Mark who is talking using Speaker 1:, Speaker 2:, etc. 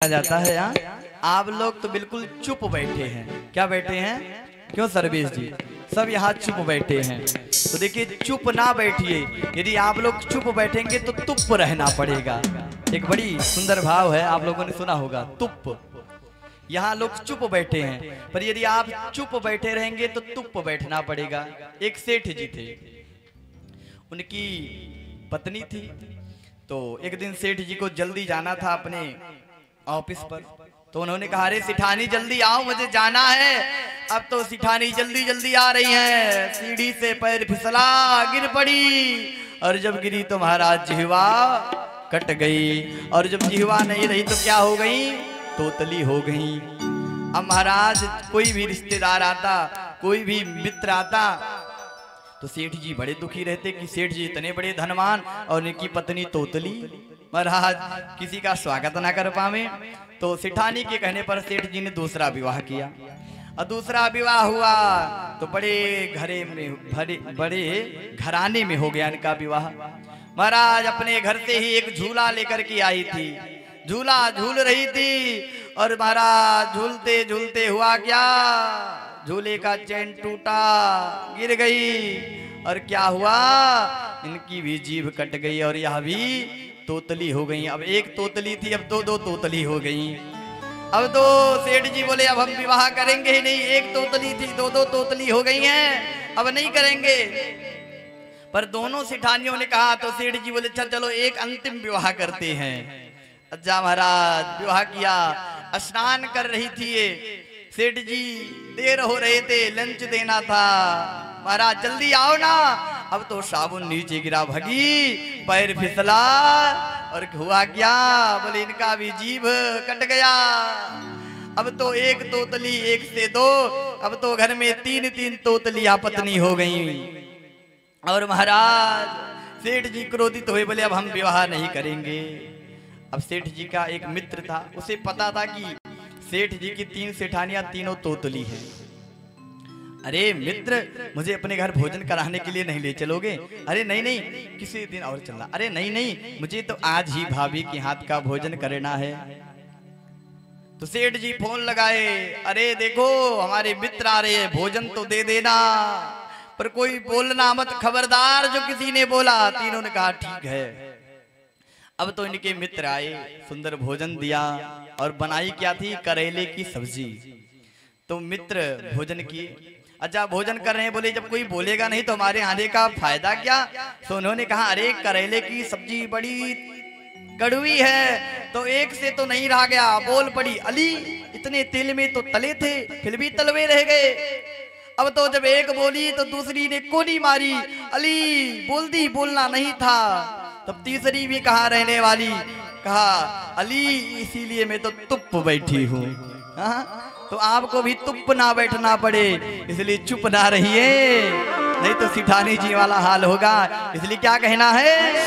Speaker 1: जाता है। यहाँ आप लोग तो बिल्कुल चुप बैठे हैं। क्या बैठे हैं? क्यों सर्वेश जी, सब यहाँ चुप बैठे हैं। तो देखिए, चुप ना बैठिए। यदि आप लोग चुप बैठेंगे तो तुप रहना पड़ेगा। एक बड़ी सुंदर भाव है, आप लोगों ने सुना होगा, तुप। यहाँ लोग चुप बैठे हैं, पर यदि आप चुप बैठे रहेंगे तो तुप बैठना पड़ेगा। एक सेठ जी थे, उनकी पत्नी थी। तो एक दिन सेठ जी को जल्दी जाना था अपने ऑफिस पर। तो उन्होंने कहा, अरे सिठानी जल्दी आओ, मुझे जाना है। अब तो सिठानी जल्दी जल्दी आ रही हैं। सीढ़ी से पैर फिसला, गिर पड़ी, और जब गिरी तो महाराज जिह्वा कट गई। और जब जिह्वा नहीं रही तो क्या हो गई? तोतली हो गई। अब महाराज, कोई भी रिश्तेदार आता, कोई भी मित्र आता, तो सेठ जी बड़े दुखी रहते कि सेठ जी इतने बड़े धनवान और उनकी पत्नी तोतली, महाराज किसी का स्वागत ना कर पावे। तो सिठानी के कहने पर सेठ जी ने दूसरा विवाह किया। और दूसरा विवाह हुआ तो बड़े घराने में हो गया इनका विवाह। महाराज अपने घर से ही एक झूला लेकर के आई थी। झूला झूल रही थी और महाराज झूलते झूलते हुआ क्या? झूले का चैन टूटा, गिर गई। और क्या हुआ? इनकी भी जीभ कट गई और यह भी तोतली हो गई। अब एक तोतली थी, अब दो तोतली हो गई। अब तो सेठ जी बोले, अब हम विवाह करेंगे ही नहीं। एक तोतली थी, दो तोतली हो गई हैं, अब नहीं करेंगे। पर दोनों सिठानियों ने कहा तो सेठ जी बोले, अच्छा चलो एक अंतिम विवाह करते हैं। अच्छा महाराज विवाह किया। स्नान कर रही थी ये, सेठ जी देर हो रहे थे, लंच देना था। महाराज जल्दी आओ ना। अब तो साबुन नीचे गिरा, भगी, पैर फिसला, और हुआ क्या? बोले इनका भी जीभ कट गया। अब तो एक तोतली, एक से दो, अब तो घर में तीन तोतलियां पत्नी हो गई। और महाराज सेठ जी क्रोधित हुए, बोले अब हम विवाह नहीं करेंगे। अब सेठ जी का एक मित्र था, उसे पता था कि सेठ जी की तीन सेठानियां तीनों तोतली हैं। अरे मित्र, मुझे अपने घर भोजन कराने के लिए नहीं ले चलोगे? अरे नहीं नहीं, किसी दिन और चलना। अरे नहीं नहीं, मुझे तो आज ही भाभी के हाथ का भोजन करना है। तो सेठ जी फोन लगाए, अरे देखो हमारे मित्र आ रहे हैं, भोजन तो दे देना, पर कोई बोलना मत, खबरदार जो किसी ने बोला। तीनों ने कहा ठीक है। अब तो इनके मित्र आए, सुंदर भोजन दिया, और बनाई क्या थी? करेले की सब्जी। तो मित्र भोजन किए। अच्छा भोजन कर रहे हैं, बोले जब कोई बोलेगा नहीं तो हमारे आने का फायदा क्या? तो उन्होंने कहा, अरे करेले की सब्जी बड़ी कड़वी है। तो एक से तो नहीं रहा गया, बोल पड़ी, अली इतने तेल में तो तले थे, फिर भी तलवे रह गए। अब तो जब एक बोली तो दूसरी ने कोनी मारी, अली बोल दी, बोलना नहीं था। तब तीसरी भी कहा रहने वाली, कहा अली इसीलिए मैं तो तुप बैठी हूँ। तो आपको भी तुप ना बैठना पड़े, इसलिए चुप ना रहिए, नहीं तो सिठानी जी वाला हाल होगा। इसलिए क्या कहना है?